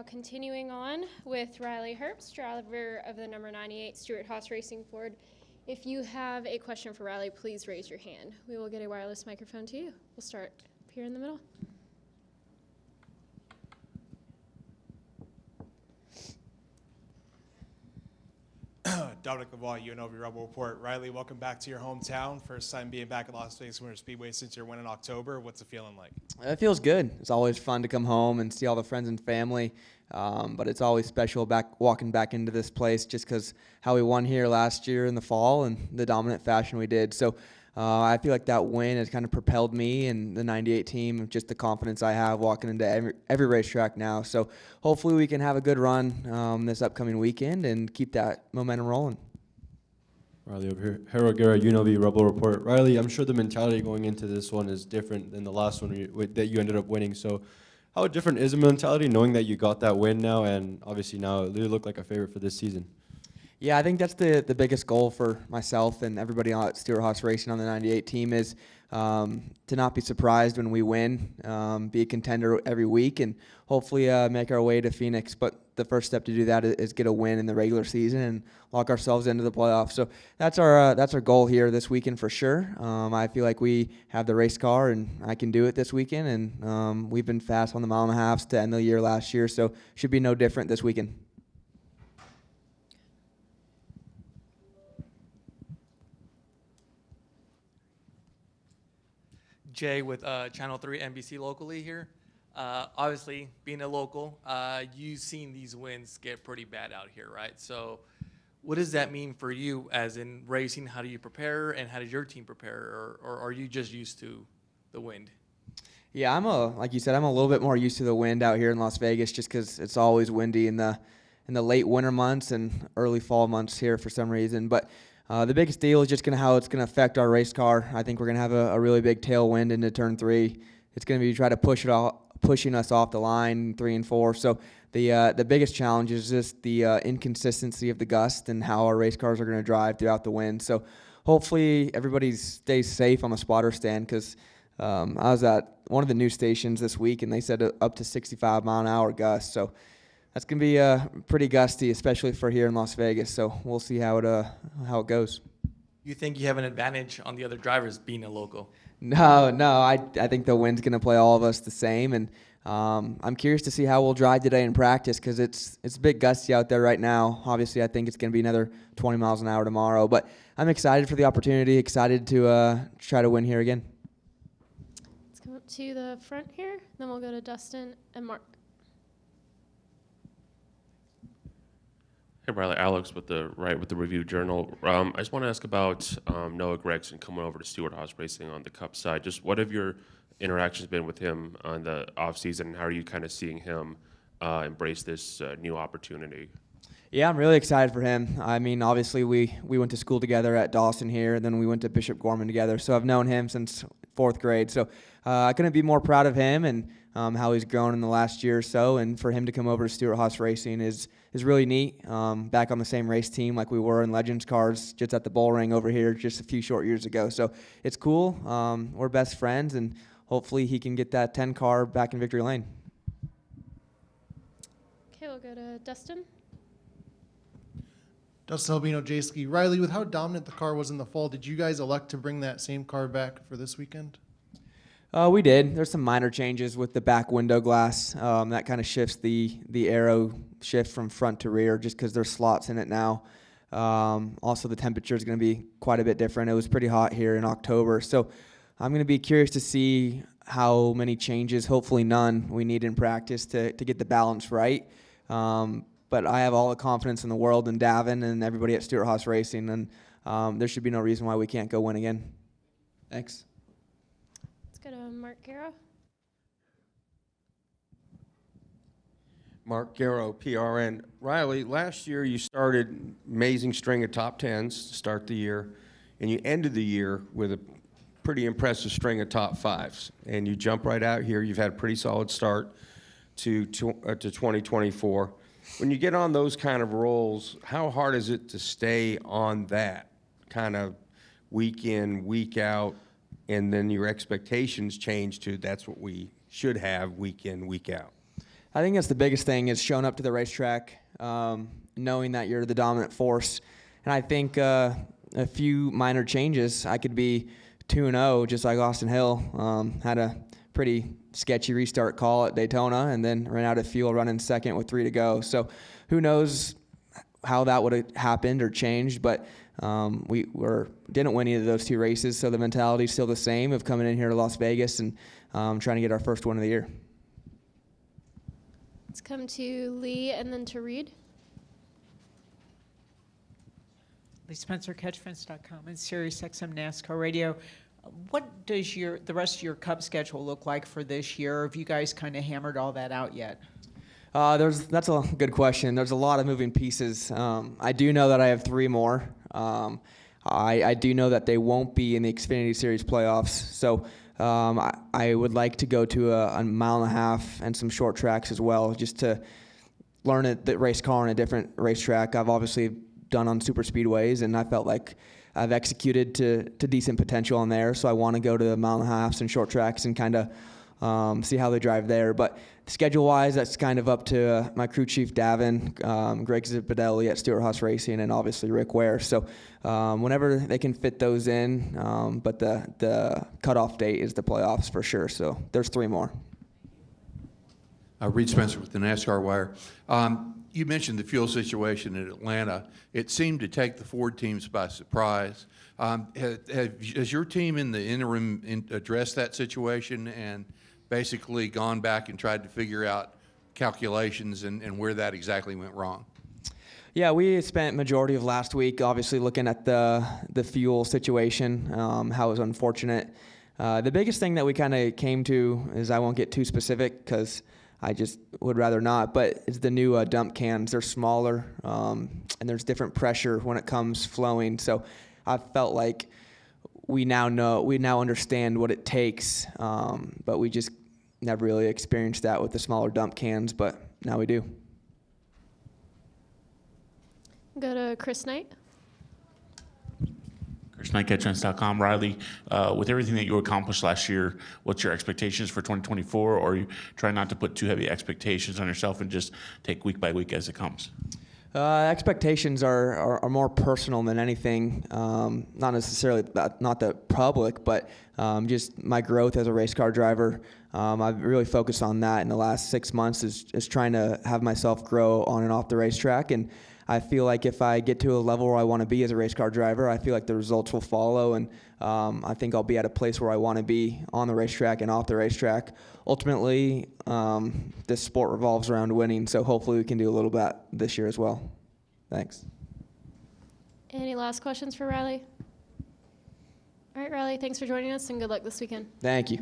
continuing on with Riley Herbst, driver of the number 98 Stewart-Haas Racing Ford. If you have a question for Riley, please raise your hand. We will get a wireless microphone to you. We'll start here in the middle. Dominic LeBlanc, UNLV Rebel Report. Riley, welcome back to your hometown. First time being back at Las Motor Speedway since your win in October. What's it feeling like? It feels good. It's always fun to come home and see all the friends and family, but it's always special walking back into this place just because how we won here last year in the fall and the dominant fashion we did. So I feel like that win has kind of propelled me and the 98 team, just the confidence I have walking into every racetrack now. So hopefully we can have a good run this upcoming weekend and keep that momentum rolling. Riley over here. Harold Guerra, UNLV Rebel Report. Riley, I'm sure the mentality going into this one is different than the last one that you ended up winning. So how different is the mentality knowing that you got that win now and obviously now you look like a favorite for this season? Yeah, I think that's the biggest goal for myself and everybody at Stewart-Haas Racing on the 98 team is to not be surprised when we win, be a contender every week, and hopefully make our way to Phoenix. But the first step to do that is get a win in the regular season and lock ourselves into the playoffs. So that's our goal here this weekend for sure. I feel like we have the race car and I can do it this weekend, and we've been fast on the mile and a halves to end the year last year, so should be no different this weekend. Jay with Channel 3 NBC locally here. Obviously, being a local, you've seen these wins get pretty bad out here, right? So what does that mean for you as in racing? How do you prepare, and how does your team prepare, or are you just used to the wind? Yeah, like you said, I'm a little bit more used to the wind out here in Las Vegas just because it's always windy in the late winter months and early fall months here for some reason. But the biggest deal is just how it's going to affect our race car. I think we're going to have a really big tailwind into turn 3. It's going to be try to pushing us off the line 3 and 4. So the biggest challenge is just the inconsistency of the gust and how our race cars are going to drive throughout the wind. So hopefully everybody stays safe on the spotter stand because I was at one of the news stations this week and they said up to 65 mile an hour gusts. So that's going to be pretty gusty, especially for here in Las Vegas. So we'll see how it goes. You think you have an advantage on the other drivers being a local? No. I think the wind's going to play all of us the same, and I'm curious to see how we'll drive today in practice because it's a bit gusty out there right now. Obviously, I think it's going to be another 20 miles an hour tomorrow, but I'm excited for the opportunity, excited to try to win here again. Let's come up to the front here, then we'll go to Dustin and Mark. Hey, Riley, Alex with the Review Journal. I just want to ask about Noah Gregson coming over to Stewart-Haas Racing on the Cup side. Just what have your interactions been with him on the offseason, and how are you kind of seeing him embrace this new opportunity? Yeah, I'm really excited for him. I mean, obviously we went to school together at Dawson here, and then we went to Bishop Gorman together. So I've known him since 4th grade. So I couldn't be more proud of him and how he's grown in the last year or so. And for him to come over to Stewart-Haas Racing is really neat. Back on the same race team like we were in Legends Cars, just at the Bull Ring over here just a few short years ago. So it's cool. We're best friends, and hopefully he can get that 10 car back in victory lane. Okay, we'll go to Dustin. Dustin Albino, J-Ski. Riley, with how dominant the car was in the fall, did you guys elect to bring that same car back for this weekend? We did. There's some minor changes with the back window glass. That kind of shifts the arrow shift from front to rear just because there's slots in it now. Also, the temperature is going to be quite a bit different. It was pretty hot here in October. So I'm going to be curious to see how many changes, hopefully none, we need in practice to get the balance right. But I have all the confidence in the world in Davin and everybody at Stewart-Haas Racing, and there should be no reason why we can't go win again. Thanks. Let's go to Mark Garrow. Mark Garrow, PRN. Riley, last year you started amazing string of top 10s to start the year, and you ended the year with a pretty impressive string of top 5s. And you jump right out here. You've had a pretty solid start to 2024. When you get on those kind of rolls, how hard is it to stay on that kind of week in, week out, and then your expectations change to that's what we should have week in, week out? I think that's the biggest thing is showing up to the racetrack, knowing that you're the dominant force. And I think a few minor changes, I could be 2-0 just like Austin Hill. Had a pretty sketchy restart call at Daytona and then ran out of fuel running second with 3 to go. So who knows how that would have happened or changed, but we didn't win either of those 2 races, so the mentality is still the same of coming in here to Las Vegas and trying to get our first win of the year. Let's come to Lee and then to Reed. Lee Spencer, catchfence.com, and SiriusXM NASCAR Radio. What does the rest of your Cup schedule look like for this year? Have you guys kind of hammered all that out yet? That's a good question. There's a lot of moving pieces. I do know that I have 3 more. I do know that they won't be in the Xfinity Series playoffs. So I would like to go to a mile and a half and some short tracks as well, just to learn the race car on a different racetrack. I've obviously done on super speedways, and I felt like I've executed to decent potential on there. So I want to go to the mile and a halves and short tracks and kind of see how they drive there. But schedule-wise, that's kind of up to my crew chief, Davin, Greg Zipadelli at Stewart Haas Racing, and obviously Rick Ware. So whenever they can fit those in, but the cutoff date is the playoffs for sure. So there's 3 more. Reed Spencer with the NASCAR Wire. You mentioned the fuel situation in Atlanta. It seemed to take the Ford teams by surprise. Has your team in the interim addressed that situation and basically gone back and tried to figure out calculations and where that exactly went wrong? Yeah, we spent majority of last week obviously looking at the fuel situation, how it was unfortunate. The biggest thing that we kind of came to is, I won't get too specific because I just would rather not, but it's the new dump cans. They're smaller, and there's different pressure when it comes flowing. So I felt like we now understand what it takes, but we just never really experienced that with the smaller dump cans, but now we do. Go to Chris Knight. ChrisKnight.com. Riley, with everything that you accomplished last year, what's your expectations for 2024? Or are you trying not to put too heavy expectations on yourself and just take week by week as it comes? Expectations are more personal than anything. Not necessarily not the public, but just my growth as a race car driver. I've really focused on that in the last 6 months, is trying to have myself grow on and off the racetrack. And I feel like if I get to a level where I want to be as a race car driver, I feel like the results will follow, and I think I'll be at a place where I want to be on the racetrack and off the racetrack. Ultimately, this sport revolves around winning, so hopefully we can do a little bit this year as well. Thanks. Any last questions for Riley? All right, Riley, thanks for joining us, and good luck this weekend. Thank you.